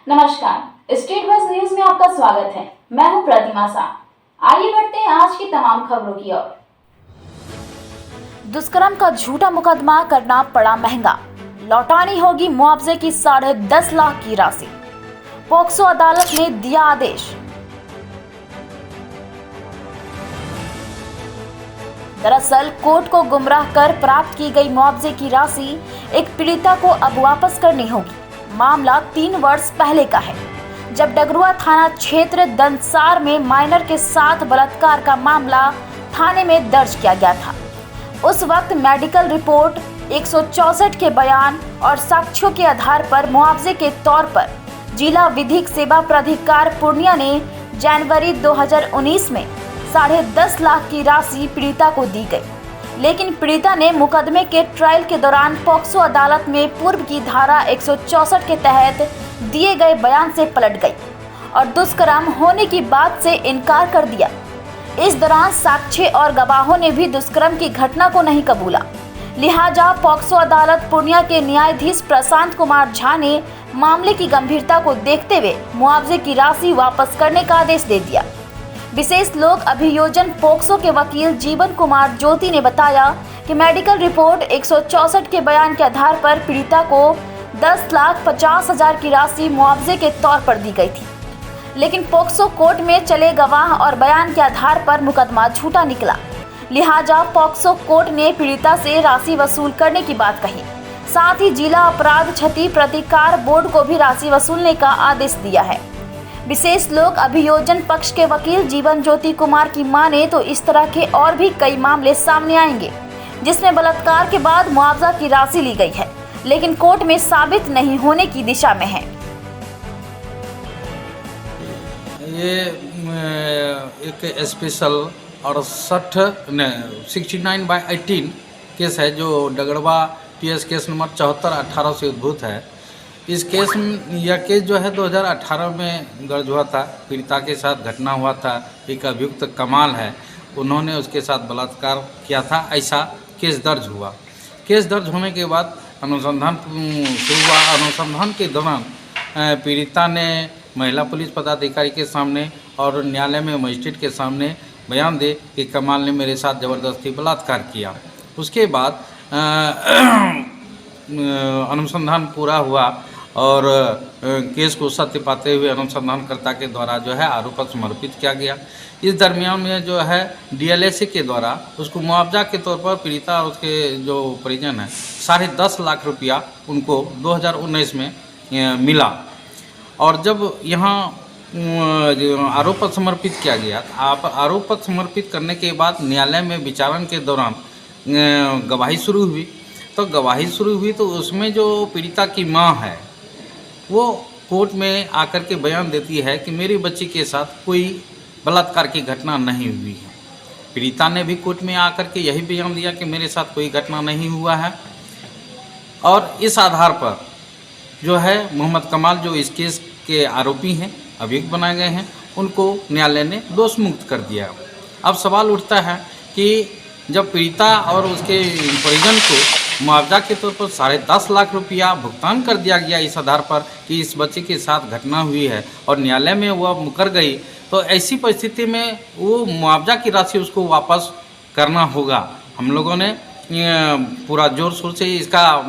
नमस्कार, state bus news में आपका स्वागत है। मैं हूं प्रतिमा शाह। आइए बढ़ते हैं आज की तमाम खबरों की ओर। दुष्कर्म का झूठा मुकदमा करना पड़ा महंगा, लौटानी होगी मुआवजे की 10.5 लाख की राशि। पोक्सो अदालत ने दिया आदेश। दरअसल कोर्ट को गुमराह कर प्राप्त की गई मुआवजे की राशि एक पीड़िता को अब वापस करनी होगी। मामला 3 वर्ष पहले का है, जब डगरुआ थाना क्षेत्र दंसार में माइनर के साथ बलात्कार का मामला थाने में दर्ज किया गया था। उस वक्त मेडिकल रिपोर्ट, 164 के बयान और साक्ष्यों के आधार पर मुआवजे के तौर पर जिला विधिक सेवा प्राधिकार पूर्णिया ने जनवरी 2019 में 10.5 लाख की राशि पीड़िता को दी गई। लेकिन पीड़िता ने मुकदमे के ट्रायल के दौरान पोक्सो अदालत में पूर्व की धारा 164 के तहत दिए गए बयान से पलट गई और दुष्कर्म होने की बात से इनकार कर दिया। इस दौरान साक्ष्य और गवाहों ने भी दुष्कर्म की घटना को नहीं कबूला। लिहाजा पोक्सो अदालत पूर्णिया के न्यायाधीश प्रशांत कुमार झा ने मामले की गंभीरता को देखते हुए मुआवजे की राशि वापस करने का आदेश दे दिया। विशेष लोक अभियोजन पोक्सो के वकील जीवन कुमार ज्योति ने बताया कि मेडिकल रिपोर्ट 164 के बयान के आधार पर पीड़िता को 10,50,000 की राशि मुआवजे के तौर पर दी गई थी। लेकिन पोक्सो कोर्ट में चले गवाह और बयान के आधार पर मुकदमा झूठा निकला। लिहाजा पोक्सो कोर्ट ने पीड़िता से राशि वसूल करने की बात कही। साथ ही जिला अपराध क्षति प्रतिकार बोर्ड को भी राशि वसूलने का आदेश दिया है। विशेष लोक अभियोजन पक्ष के वकील जीवन ज्योति कुमार की माने तो इस तरह के और भी कई मामले सामने आएंगे, जिसमें बलात्कार के बाद मुआवजा की राशि ली गई है, लेकिन कोर्ट में साबित नहीं होने की दिशा में है। ये एक स्पेशल 69/18 केस है जो डगड़वा PS केस नंबर 74/18 से उद्भूत है। इस केस में यह केस जो है 2018 में दर्ज हुआ था। पीड़िता के साथ घटना हुआ था। एक अभियुक्त कमाल है, उन्होंने उसके साथ बलात्कार किया था, ऐसा केस दर्ज हुआ। केस दर्ज होने के बाद अनुसंधान शुरू हुआ। अनुसंधान के दौरान पीड़िता ने महिला पुलिस पदाधिकारी के सामने और न्यायालय में मजिस्ट्रेट के सामने बयान दे कि कमाल ने मेरे साथ ज़बरदस्ती बलात्कार किया। उसके बाद अनुसंधान पूरा हुआ और केस को सत्य पाते हुए अनुसंधानकर्ता के द्वारा जो है आरोप समर्पित किया गया। इस दरमियान में जो है DLSA के द्वारा उसको मुआवजा के तौर पर पीड़िता और उसके जो परिजन हैं 10.5 लाख रुपया उनको 2019 में मिला। और जब यहाँ आरोप पत्र समर्पित किया गया, आरोप पत्र समर्पित करने के बाद न्यायालय में विचारण के दौरान गवाही शुरू हुई। तो उसमें जो पीड़िता की मां है वो कोर्ट में आकर के बयान देती है कि मेरी बच्ची के साथ कोई बलात्कार की घटना नहीं हुई है। पीड़िता ने भी कोर्ट में आकर के यही बयान दिया कि मेरे साथ कोई घटना नहीं हुआ है। और इस आधार पर जो है मोहम्मद कमाल जो इस केस के आरोपी हैं, अभियुक्त बनाए गए हैं, उनको न्यायालय ने दोष मुक्त कर दिया। अब सवाल उठता है कि जब पीड़िता और उसके परिजन को मुआवजा के तौर पर 10.5 लाख रुपया भुगतान कर दिया गया इस आधार पर कि इस बच्चे के साथ घटना हुई है और न्यायालय में वह मुकर गई, तो ऐसी परिस्थिति में वो मुआवजा की राशि उसको वापस करना होगा। हम लोगों ने पूरा जोर शोर से इसका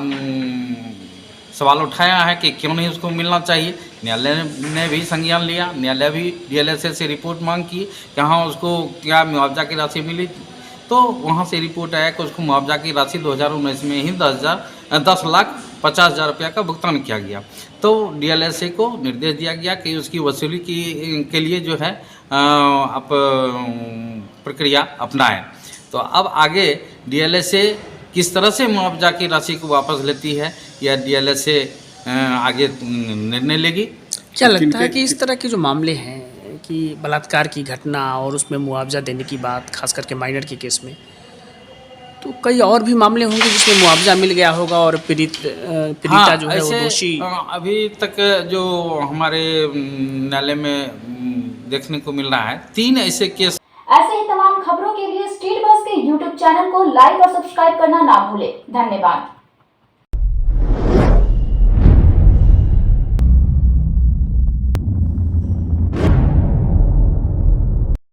सवाल उठाया है कि क्यों नहीं उसको मिलना चाहिए। न्यायालय ने भी संज्ञान लिया। न्यायालय भी DLSA से रिपोर्ट मांग की कि हाँ उसको क्या मुआवजा की राशि मिली, तो वहाँ से रिपोर्ट आया कि उसको मुआवजा की राशि 2019 में ही 10,50,000 रुपया का भुगतान किया गया। तो DLSA को निर्देश दिया गया कि उसकी वसूली के लिए जो है आप प्रक्रिया अपनाएं। तो अब आगे DLSA किस तरह से मुआवजा की राशि को वापस लेती है या DLSA आगे निर्णय लेगी। क्या लगता है कि इस तरह के जो मामले हैं कि बलात्कार की घटना और उसमें मुआवजा देने की बात, खास करके माइनर के केस में, तो कई और भी मामले होंगे जिसमें मुआवजा मिल गया होगा और पीड़िता जो है वो दोषी। अभी तक जो हमारे न्यायालय में देखने को मिल रहा है 3 ऐसे केस। ऐसे ही तमाम खबरों के लिए स्टेट बस के YouTube चैनल को लाइक और सब्सक्राइब करना ना भूलें। धन्यवाद।